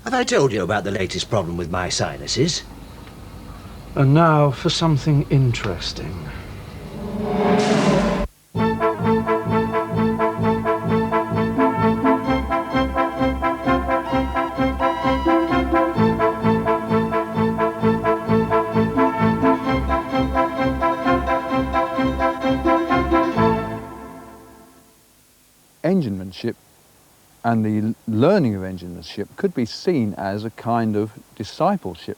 Have I told you about the latest problem with my sinuses? And now for something interesting. Enginemanship and the learning of engineless ship could be seen as a kind of discipleship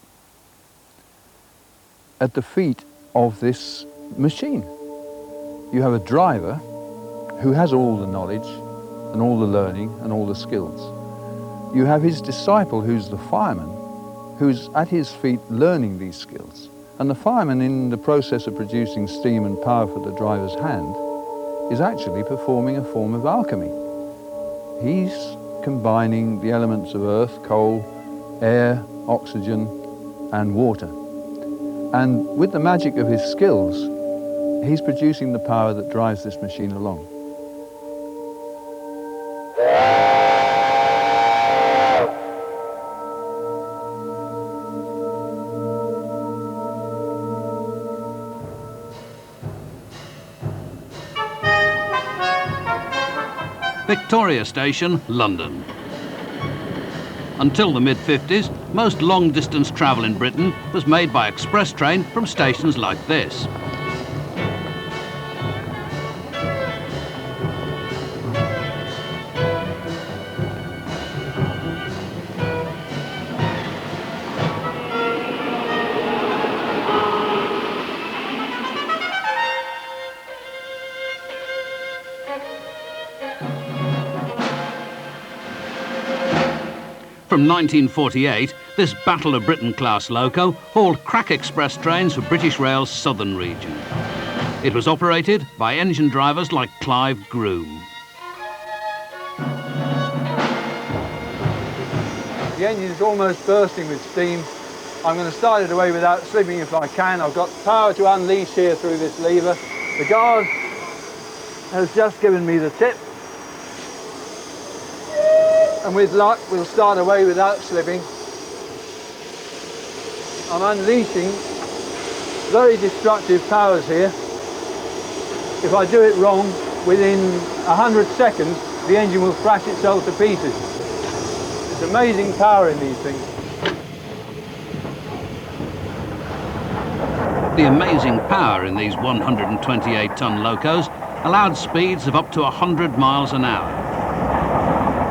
at the feet of this machine. You have a driver who has all the knowledge and all the learning and all the skills. You have his disciple, who's the fireman, who's at his feet learning these skills. And the fireman, in the process of producing steam and power for the driver's hand, is actually performing a form of alchemy. He's combining the elements of earth, coal, air, oxygen, and water. And with the magic of his skills, he's producing the power that drives this machine along. Victoria Station, London. Until the mid-50s, most long-distance travel in Britain was made by express train from stations like this. From 1948, this Battle of Britain class loco hauled crack express trains for British Rail's southern region. It was operated by engine drivers like Clive Groome. The engine is almost bursting with steam. I'm going to start it away without slipping if I can. I've got power to unleash here through this lever. The guard has just given me the tip. And with luck, we'll start away without slipping. I'm unleashing very destructive powers here. If I do it wrong, within 100 seconds, the engine will thrash itself to pieces. It's amazing power in these things. The amazing power in these 128-ton locos allowed speeds of up to 100 miles an hour.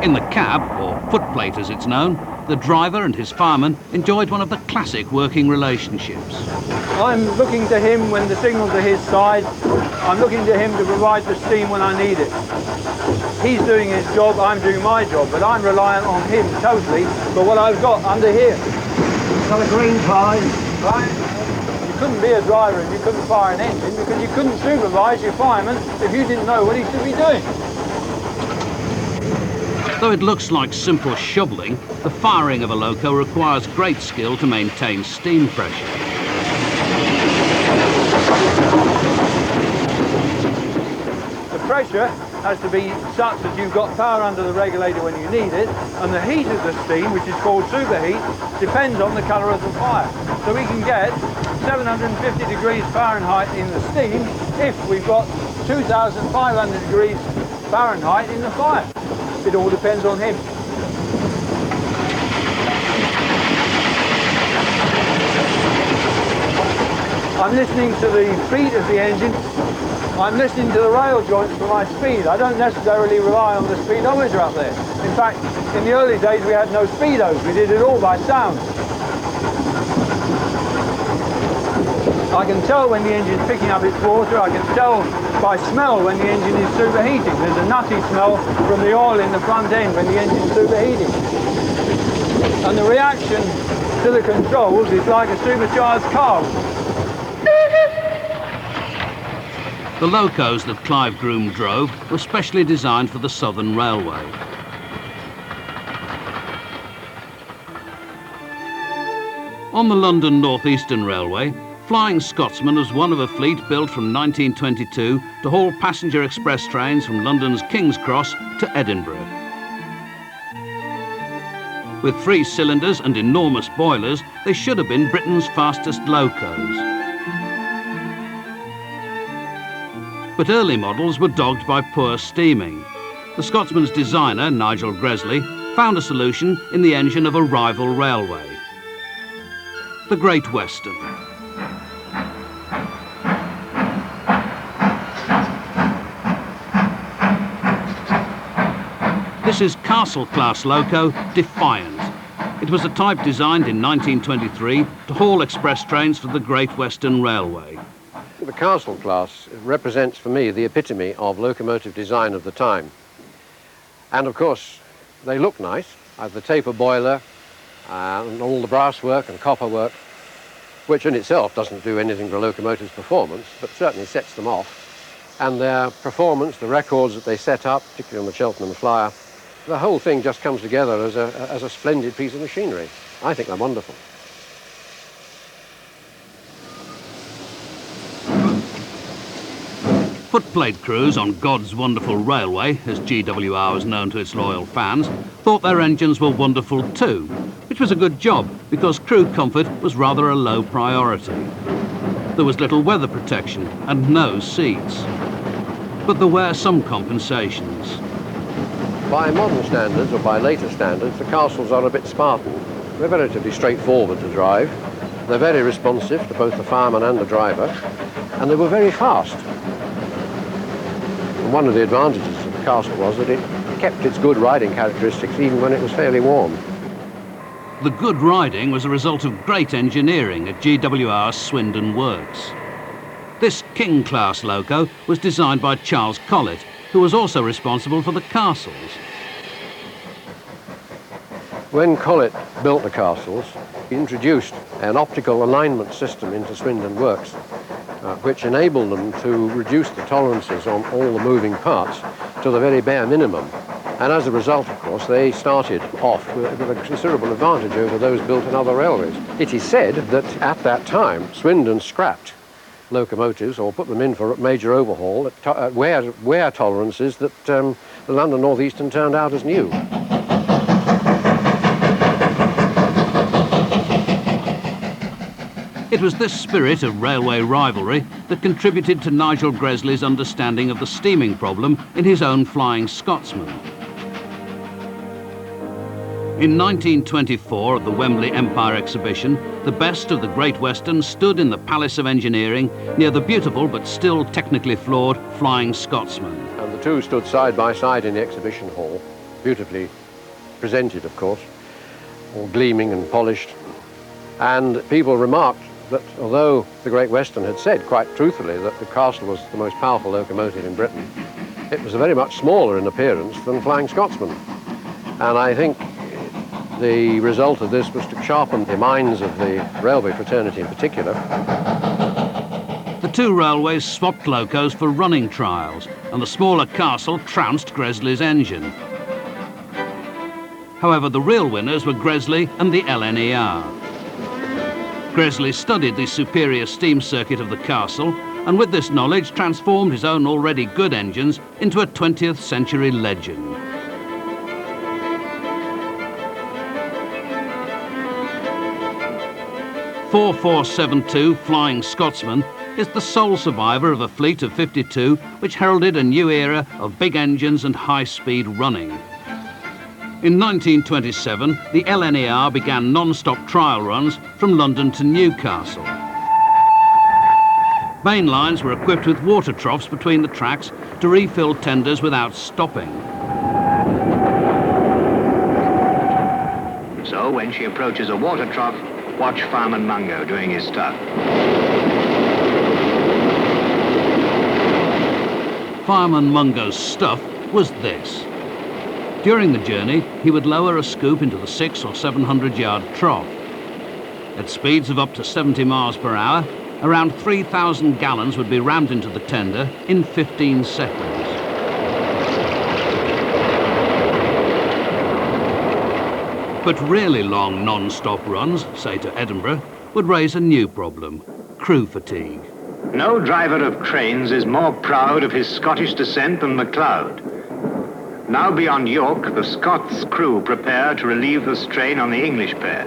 In the cab, or footplate as it's known, the driver and his fireman enjoyed one of the classic working relationships. I'm looking to him when the signals are his side. I'm looking to him to provide the steam when I need it. He's doing his job, I'm doing my job, but I'm reliant on him totally for what I've got under here. Got a green flag. Right? You couldn't be a driver if you couldn't fire an engine, because you couldn't supervise your fireman if you didn't know what he should be doing. Though it looks like simple shoveling, the firing of a loco requires great skill to maintain steam pressure. The pressure has to be such that you've got power under the regulator when you need it, and the heat of the steam, which is called superheat, depends on the colour of the fire. So we can get 750 degrees Fahrenheit in the steam if we've got 2,500 degrees Fahrenheit in the fire. It all depends on him. I'm listening to the beat of the engine. I'm listening to the rail joints for my speed. I don't necessarily rely on the speedometer up there. In fact, in the early days we had no speedos. We did it all by sound. I can tell when the engine's picking up its water. I can tell by smell when the engine is superheating. There's a nutty smell from the oil in the front end when the engine's superheating. And the reaction to the controls is like a supercharged car. The locos that Clive Groome drove were specially designed for the Southern Railway. On the London North Eastern Railway, Flying Scotsman was one of a fleet built from 1922 to haul passenger express trains from London's King's Cross to Edinburgh. With 3 cylinders and enormous boilers, they should have been Britain's fastest locos. But early models were dogged by poor steaming. The Scotsman's designer, Nigel Gresley, found a solution in the engine of a rival railway, the Great Western. This is Castle-class loco Defiant. It was a type designed in 1923 to haul express trains for the Great Western Railway. The Castle class represents for me the epitome of locomotive design of the time. And of course, they look nice. The taper boiler and all the brass work and copper work, which in itself doesn't do anything for a locomotive's performance, but certainly sets them off. And their performance, the records that they set up, particularly on the Cheltenham Flyer, the whole thing just comes together as a splendid piece of machinery. I think they're wonderful. Footplate crews on God's Wonderful Railway, as GWR was known to its loyal fans, thought their engines were wonderful too, which was a good job because crew comfort was rather a low priority. There was little weather protection and no seats. But there were some compensations. By modern standards, or by later standards, the Castles are a bit Spartan. They're relatively straightforward to drive. They're very responsive to both the fireman and the driver, and they were very fast. And one of the advantages of the Castle was that it kept its good riding characteristics even when it was fairly warm. The good riding was a result of great engineering at GWR's Swindon Works. This King-class loco was designed by Charles Collett, who was also responsible for the Castles. When Collett built the Castles, he introduced an optical alignment system into Swindon Works, which enabled them to reduce the tolerances on all the moving parts to the very bare minimum. And as a result, of course, they started off with a considerable advantage over those built in other railways. It is said that at that time, Swindon scrapped locomotives or put them in for major overhaul at wear tolerances that the London North Eastern turned out as new. It was this spirit of railway rivalry that contributed to Nigel Gresley's understanding of the steaming problem in his own Flying Scotsman. In 1924 at the Wembley Empire Exhibition, the best of the Great Western stood in the Palace of Engineering near the beautiful but still technically flawed Flying Scotsman. And the two stood side by side in the exhibition hall, beautifully presented, of course, all gleaming and polished. And people remarked that although the Great Western had said quite truthfully that the Castle was the most powerful locomotive in Britain, it was very much smaller in appearance than Flying Scotsman. And I think the result of this was to sharpen the minds of the railway fraternity in particular. The two railways swapped locos for running trials, and the smaller Castle trounced Gresley's engine. However, the real winners were Gresley and the LNER. Gresley studied the superior steam circuit of the Castle, and with this knowledge transformed his own already good engines into a 20th century legend. .4472 Flying Scotsman is the sole survivor of a fleet of 52 which heralded a new era of big engines and high-speed running. In 1927, the LNER began non-stop trial runs from London to Newcastle. Main lines were equipped with water troughs between the tracks to refill tenders without stopping. So when she approaches a water trough, watch Fireman Mungo doing his stuff. Fireman Mungo's stuff was this. During the journey, he would lower a scoop into the 600 or 700 yard trough. At speeds of up to 70 miles per hour, around 3,000 gallons would be rammed into the tender in 15 seconds. But really long non-stop runs, say to Edinburgh, would raise a new problem: crew fatigue. No driver of trains is more proud of his Scottish descent than MacLeod. Now beyond York, the Scots crew prepare to relieve the strain on the English pair.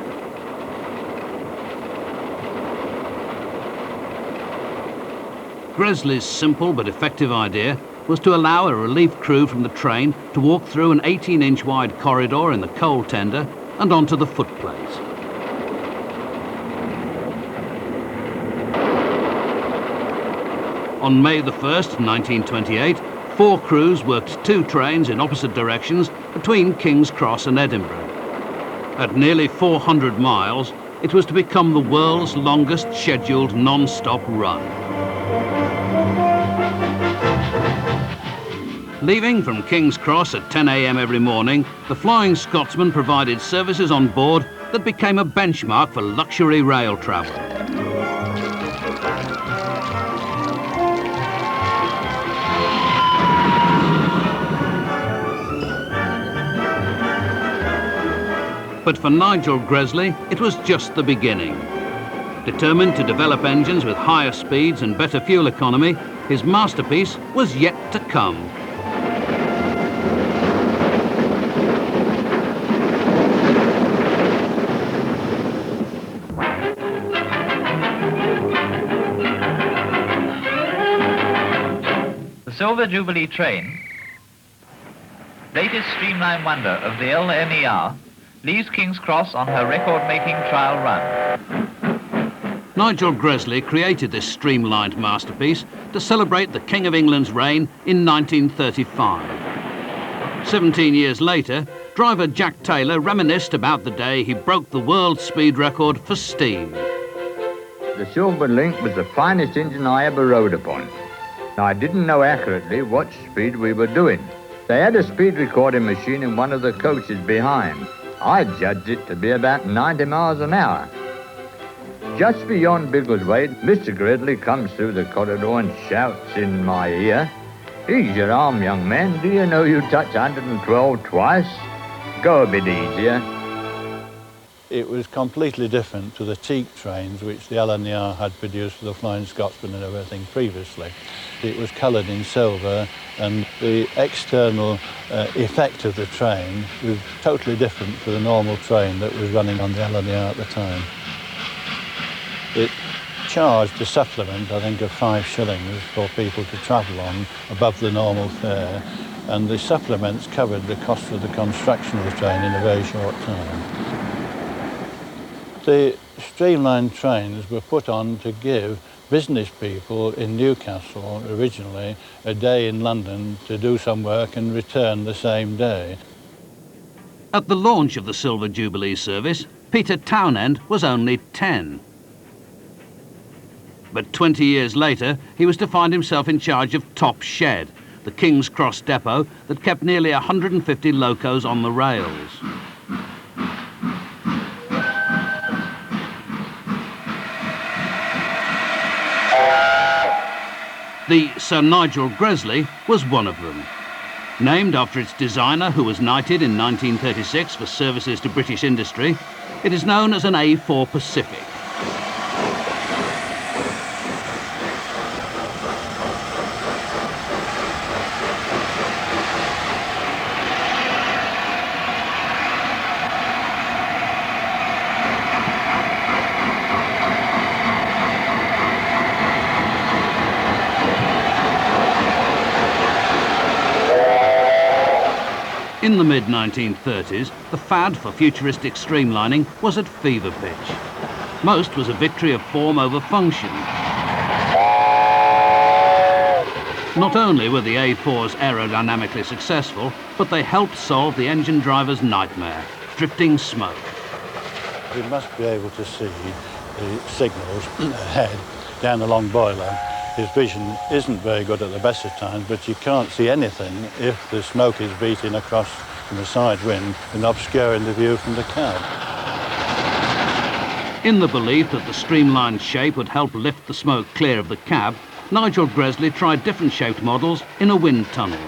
Gresley's simple but effective idea was to allow a relief crew from the train to walk through an 18-inch wide corridor in the coal tender and onto the footplate. On May the 1st, 1928, 4 crews worked 2 trains in opposite directions between King's Cross and Edinburgh. At nearly 400 miles, it was to become the world's longest scheduled non-stop run. Leaving from King's Cross at 10 a.m. every morning, the Flying Scotsman provided services on board that became a benchmark for luxury rail travel. But for Nigel Gresley, it was just the beginning. Determined to develop engines with higher speeds and better fuel economy, his masterpiece was yet to come. The Silver Jubilee train, latest streamlined wonder of the LNER, leaves King's Cross on her record-making trial run. Nigel Gresley created this streamlined masterpiece to celebrate the King of England's reign in 1935. 17 years later, driver Jack Taylor reminisced about the day he broke the world speed record for steam. The Silver Link was the finest engine I ever rode upon. I didn't know accurately what speed we were doing. They had a speed recording machine in one of the coaches behind. I judged it to be about 90 miles an hour. Just beyond Biggleswade, Mr. Gresley comes through the corridor and shouts in my ear, "Ease your arm, young man. Do you know you touched 112 twice? Go a bit easier." It was completely different to the teak trains which the LNER had produced for the Flying Scotsman and everything previously. It was coloured in silver, and the external effect of the train was totally different to the normal train that was running on the LNER at the time. It charged a supplement, I think, of 5 shillings for people to travel on above the normal fare, and the supplements covered the cost of the construction of the train in a very short time. The streamlined trains were put on to give business people in Newcastle originally a day in London to do some work and return the same day. At the launch of the Silver Jubilee service, Peter Townend was only 10. But 20 years later, he was to find himself in charge of Top Shed, the King's Cross depot that kept nearly 150 locos on the rails. The Sir Nigel Gresley was one of them. Named after its designer, who was knighted in 1936 for services to British industry, it is known as an A4 Pacific. In the mid-1930s, the fad for futuristic streamlining was at fever pitch. Most was a victory of form over function. Not only were the A4s aerodynamically successful, but they helped solve the engine driver's nightmare, drifting smoke. You must be able to see the signals ahead down the long boiler. His vision isn't very good at the best of times, but you can't see anything if the smoke is beating across from the side wind and obscuring the view from the cab. In the belief that the streamlined shape would help lift the smoke clear of the cab, Nigel Gresley tried different shaped models in a wind tunnel.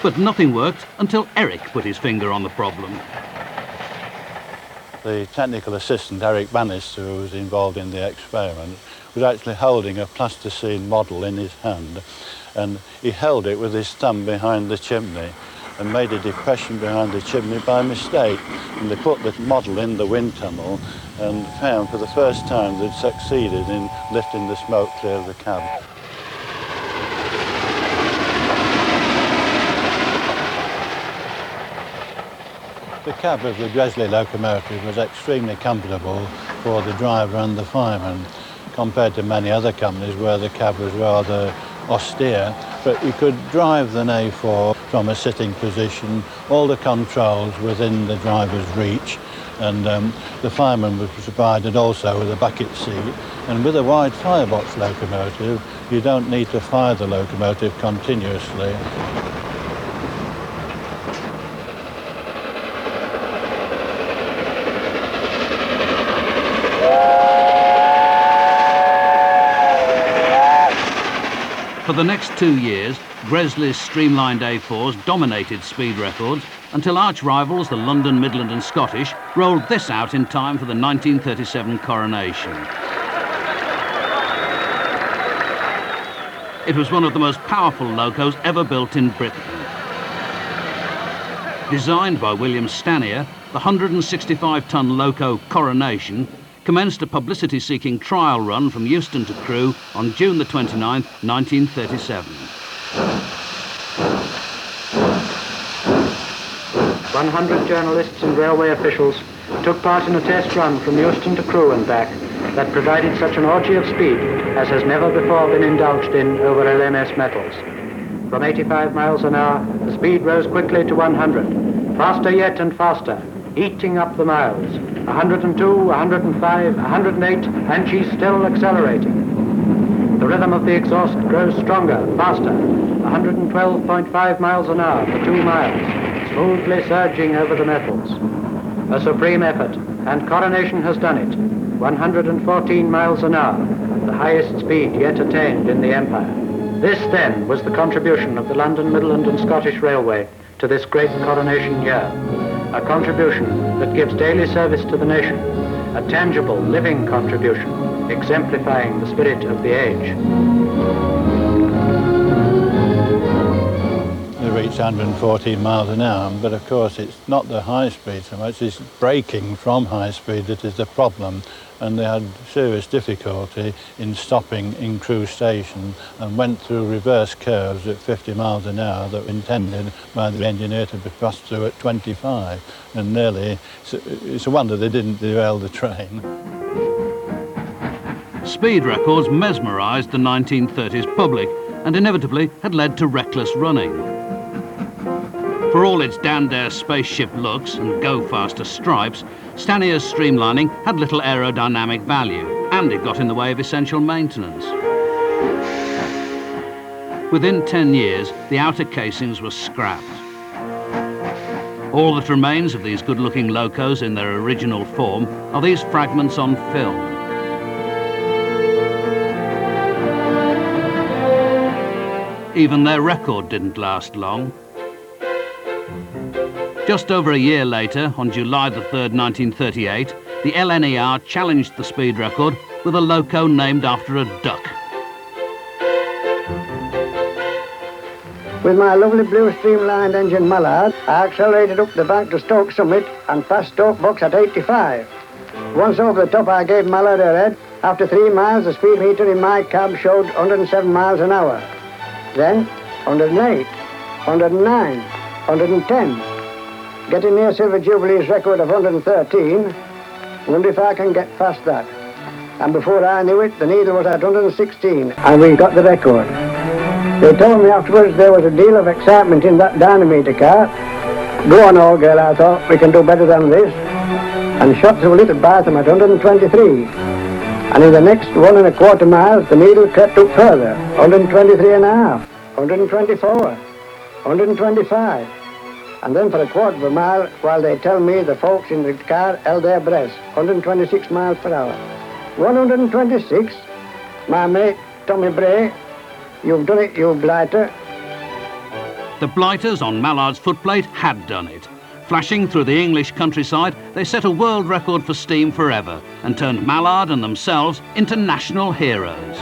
But nothing worked until Eric put his finger on the problem. The technical assistant, Eric Bannister, who was involved in the experiment, was actually holding a plasticine model in his hand, and he held it with his thumb behind the chimney, and made a depression behind the chimney by mistake. And they put the model in the wind tunnel and found for the first time they'd succeeded in lifting the smoke clear of the cab. The cab of the Gresley locomotive was extremely comfortable for the driver and the fireman, compared to many other companies where the cab was rather austere. But you could drive the A4 from a sitting position, all the controls within the driver's reach, and the fireman was provided also with a bucket seat. And with a wide firebox locomotive, you don't need to fire the locomotive continuously. For the next 2 years, Gresley's streamlined A4s dominated speed records until arch rivals, the London, Midland and Scottish, rolled this out in time for the 1937 Coronation. It was one of the most powerful locos ever built in Britain. Designed by William Stanier, the 165-ton loco Coronation commenced a publicity-seeking trial run from Euston to Crewe on June the 29th, 1937. 100 journalists and railway officials took part in a test run from Euston to Crewe and back that provided such an orgy of speed as has never before been indulged in over LMS metals. From 85 miles an hour, the speed rose quickly to 100, faster yet and faster, eating up the miles. 102, 105, 108, and she's still accelerating. The rhythm of the exhaust grows stronger, faster. 112.5 miles an hour for 2 miles, smoothly surging over the metals. A supreme effort, and Coronation has done it. 114 miles an hour, the highest speed yet attained in the Empire. This, then, was the contribution of the London, Midland and Scottish Railway to this great Coronation year. A contribution that gives daily service to the nation, a tangible, living contribution, exemplifying the spirit of the age. They reach 114 miles an hour, but of course it's not the high speed so much, it's braking from high speed that is the problem. And they had serious difficulty in stopping in Crewe station and went through reverse curves at 50 miles an hour that were intended by the engineer to be passed through at 25. And nearly, it's a wonder they didn't derail the train. Speed records mesmerised the 1930s public and inevitably had led to reckless running. For all its down-dare spaceship looks and go-faster stripes, Stanier's streamlining had little aerodynamic value, and it got in the way of essential maintenance. Within 10 years, the outer casings were scrapped. All that remains of these good-looking locos in their original form are these fragments on film. Even their record didn't last long. Just over a year later, on July the 3rd, 1938, the LNER challenged the speed record with a loco named after a duck. With my lovely blue streamlined engine Mallard, I accelerated up the bank to Stoke Summit and past Stoke Box at 85. Once over the top, I gave Mallard a red. After 3 miles, the speed meter in my cab showed 107 miles an hour. Then 108, 109, 110. Getting near Silver Jubilee's record of 113, wonder if I can get past that. And before I knew it, the needle was at 116, and we got the record. They told me afterwards there was a deal of excitement in that dynameter car. Go on, old girl, I thought, we can do better than this. And shots were lit by them at 123. And in the next 1¼ miles, the needle crept up further, 123 and a half, 124, 125. And then for a quarter of a mile, while they tell me the folks in the car held their breath, 126 miles per hour. 126? My mate, Tommy Bray, you've done it, you blighter. The blighters on Mallard's footplate had done it. Flashing through the English countryside, they set a world record for steam forever and turned Mallard and themselves into national heroes.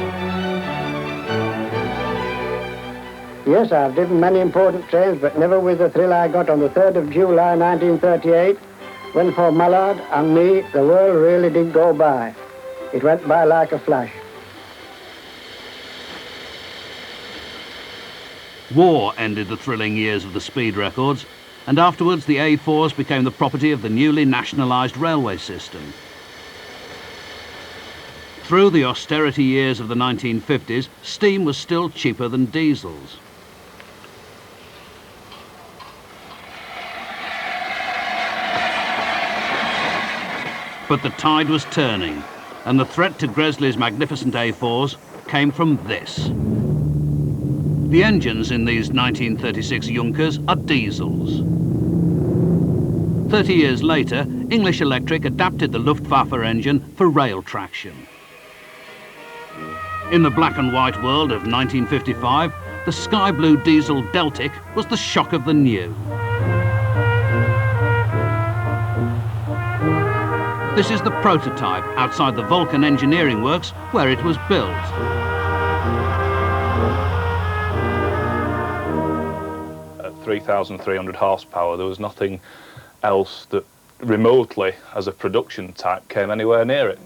Yes, I've driven many important trains, but never with the thrill I got on the 3rd of July 1938, when for Mallard and me, the world really did go by. It went by like a flash. War ended the thrilling years of the speed records, and afterwards the A4s became the property of the newly nationalised railway system. Through the austerity years of the 1950s, steam was still cheaper than diesels. But the tide was turning, and the threat to Gresley's magnificent A4s came from this. The engines in these 1936 Junkers are diesels. 30 years later, English Electric adapted the Luftwaffe engine for rail traction. In the black and white world of 1955, the sky blue diesel Deltic was the shock of the new. This is the prototype outside the Vulcan engineering works where it was built. At 3,300 horsepower, there was nothing else that remotely, as a production type, came anywhere near it.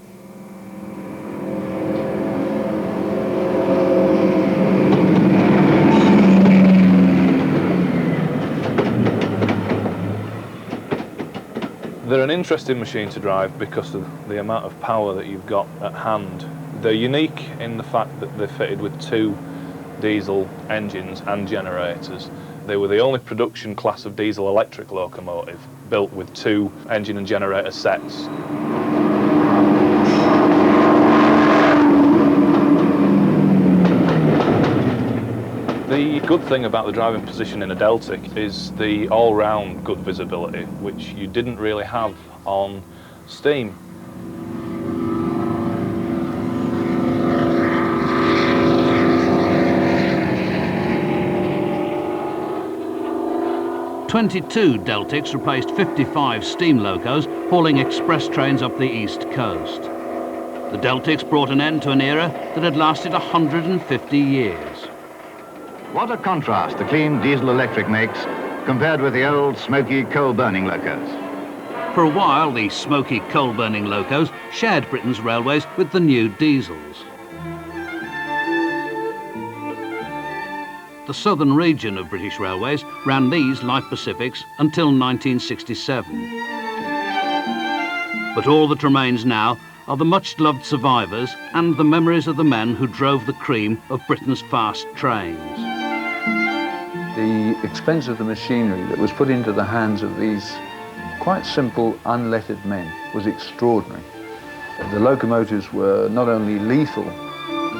They're an interesting machine to drive because of the amount of power that you've got at hand. They're unique in the fact that they're fitted with 2 diesel engines and generators. They were the only production class of diesel electric locomotive built with 2 engine and generator sets. The good thing about the driving position in a Deltic is the all-round good visibility, which you didn't really have on steam. "22 Deltics replaced 55 steam locos hauling express trains up the east coast. The Deltics brought an end to an era that had lasted 150 years. What a contrast the clean diesel electric makes compared with the old smoky coal-burning locos. For a while, the smoky coal-burning locos shared Britain's railways with the new diesels. The southern region of British Railways ran these light Pacifics until 1967. But all that remains now are the much-loved survivors and the memories of the men who drove the cream of Britain's fast trains. The expense of the machinery that was put into the hands of these quite simple, unlettered men was extraordinary. The locomotives were not only lethal,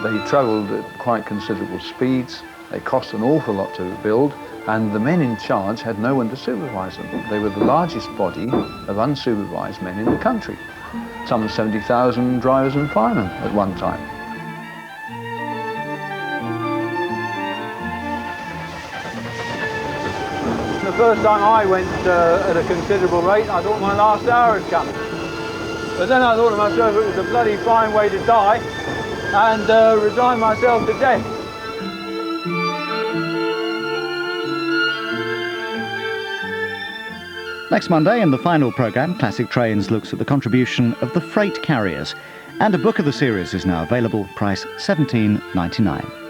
they travelled at quite considerable speeds, they cost an awful lot to build, and the men in charge had no one to supervise them. They were the largest body of unsupervised men in the country. Some 70,000 drivers and firemen at one time. The first time I went at a considerable rate, I thought my last hour had come. But then I thought to myself it was a bloody fine way to die and resign myself to death. Next Monday, in the final programme, Classic Trains looks at the contribution of the freight carriers. And a book of the series is now available, price £17.99.